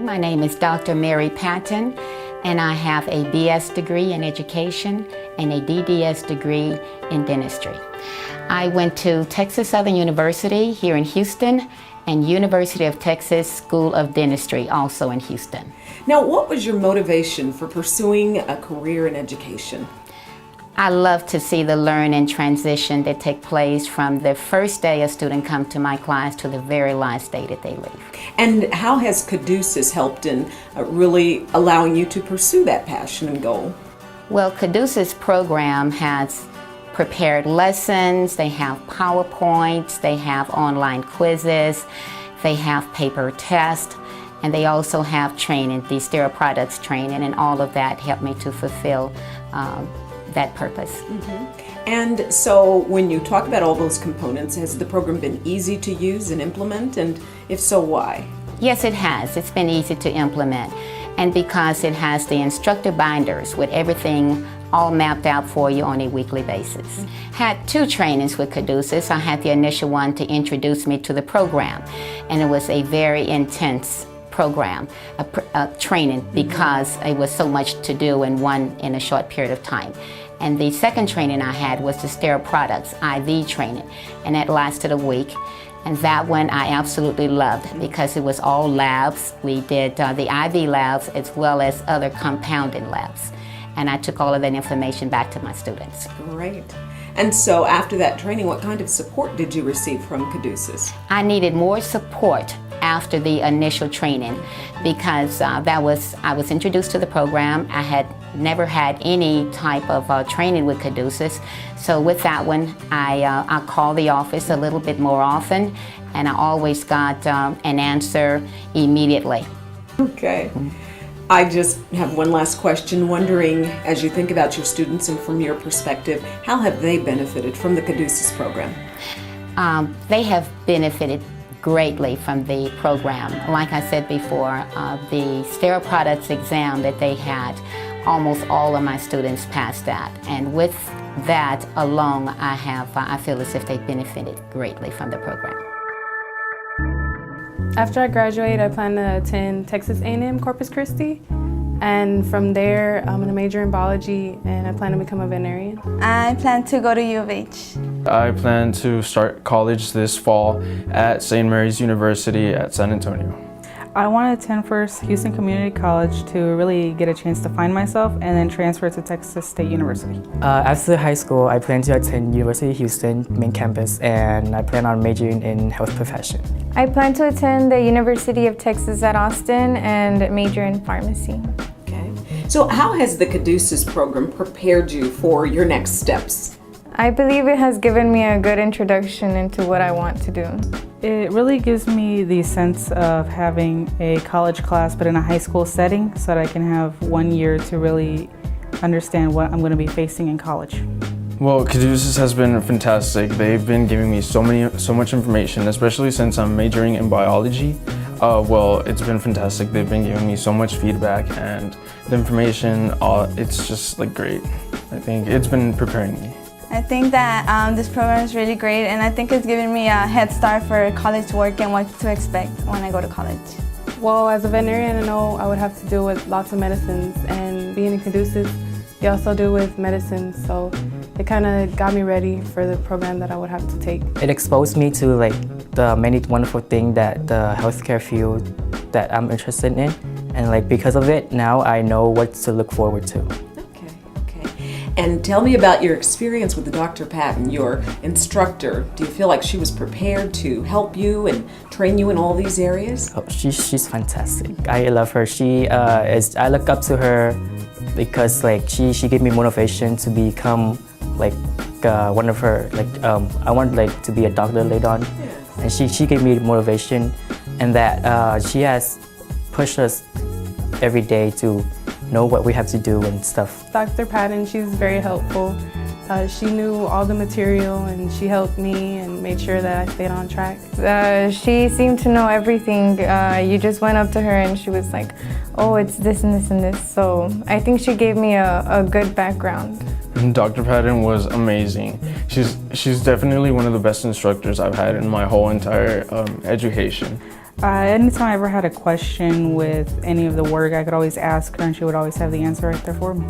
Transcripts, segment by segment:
My name is Dr. Mary Patton, and I have a BS degree in education and a DDS degree in dentistry. I went to Texas Southern University here in Houston and University of Texas School of Dentistry, also in Houston. Now, what was your motivation for pursuing a career in education? I love to see the learn and transition that take place from the first day a student comes to my class to the very last day that they leave. And how has Kaduceus helped in really allowing you to pursue that passion and goal? Well, Kaduceus program has prepared lessons, they have PowerPoints, they have online quizzes, they have paper tests, and they also have training, the sterile products training, and all of that helped me to fulfill that purpose. And so when you talk about all those components, has the program been easy to use and implement? And if so, why? Yes, it has. It's been easy to implement. And because it has the instructor binders with everything all mapped out for you on a weekly basis. Had 2 trainings with Kaduceus. I had the initial one to introduce me to the program, and it was a very intense program, a training, because it was so much to do in a short period of time. And the second training I had was the sterile products IV training, and that lasted a week. And that one I absolutely loved because it was all labs. We did the IV labs as well as other compounding labs. And I took all of that information back to my students. Great. And so after that training, what kind of support did you receive from Kaduceus? I needed more support after the initial training because I was introduced to the program. I had never had any type of training with Kaduceus. So with that one, I called the office a little bit more often, and I always got an answer immediately. Okay. I just have one last question, wondering, as you think about your students and from your perspective, how have they benefited from the Kaduceus program? They have benefited greatly from the program. Like I said before, the sterile products exam that they had, almost all of my students passed that. And with that alone, I feel as if they benefited greatly from the program. After I graduate, I plan to attend Texas A&M Corpus Christi, and from there I'm going to major in biology, and I plan to become a veterinarian. I plan to go to U of H. I plan to start college this fall at St. Mary's University at San Antonio. I want to attend first Houston Community College to really get a chance to find myself, and then transfer to Texas State University. After high school, I plan to attend University of Houston main campus, and I plan on majoring in health profession. I plan to attend the University of Texas at Austin and major in pharmacy. Okay. So how has the Kaduceus program prepared you for your next steps? I believe it has given me a good introduction into what I want to do. It really gives me the sense of having a college class but in a high school setting, so that I can have 1 year to really understand what I'm going to be facing in college. Well, Kaduceus has been fantastic. They've been giving me so much information, especially since I'm majoring in biology. Well, it's been fantastic. They've been giving me so much feedback, and the information, it's just like great. I think it's been preparing me. I think that this program is really great, and I think it's giving me a head start for college work and what to expect when I go to college. Well, as a veterinarian, I know I would have to deal with lots of medicines, and being in Kaduceus, you also deal with medicine, so it kind of got me ready for the program that I would have to take. It exposed me to the many wonderful things that the healthcare field that I'm interested in, and because of it, now I know what to look forward to. And tell me about your experience with Dr. Patton, your instructor. Do you feel like she was prepared to help you and train you in all these areas? Oh, she's fantastic. I love her. I look up to her because she gave me motivation to become one of her. I want to be a doctor later on, and she gave me motivation, and that she has pushed us every day to know what we have to do and stuff. Dr. Patton, she's very helpful. She knew all the material, and she helped me and made sure that I stayed on track. She seemed to know everything. You just went up to her and she was like, oh, it's this and this and this. So I think she gave me a good background. Dr. Patton was amazing. She's definitely one of the best instructors I've had in my whole entire education. Anytime I ever had a question with any of the work, I could always ask her and she would always have the answer right there for me.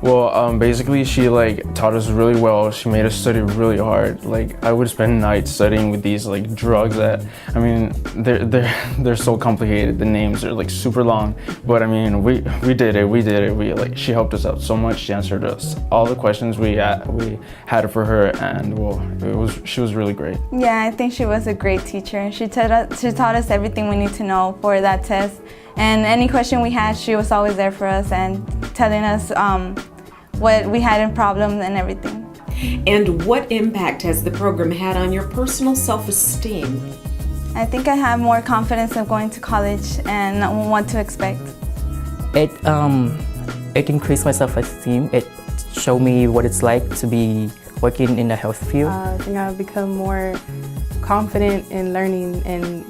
Well, basically she taught us really well. She made us study really hard. I would spend nights studying with these drugs that, I mean, they're so complicated. The names are super long, but I mean, we did it. She helped us out so much. She answered us all the questions we had for her, and well, she was really great. Yeah, I think she was a great teacher. She taught us everything we need to know for that test. And any question we had, she was always there for us and telling us what we had in problems and everything. And what impact has the program had on your personal self-esteem? I think I have more confidence of going to college and what to expect. It increased my self-esteem. It showed me what it's like to be working in the health field. I think I've become more confident in learning and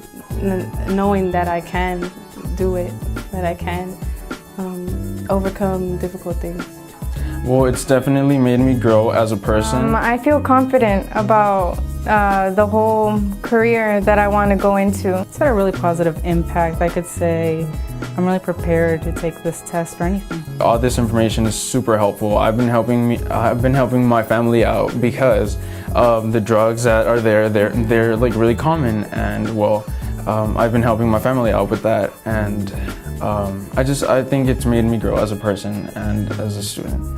knowing that I can do it, that I can overcome difficult things. Well, it's definitely made me grow as a person. I feel confident about the whole career that I want to go into. It's had a really positive impact. I could say I'm really prepared to take this test or anything. All this information is super helpful. I've been helping my family out because the drugs that are they're really common, and well, I've been helping my family out with that, and I think it's made me grow as a person and as a student.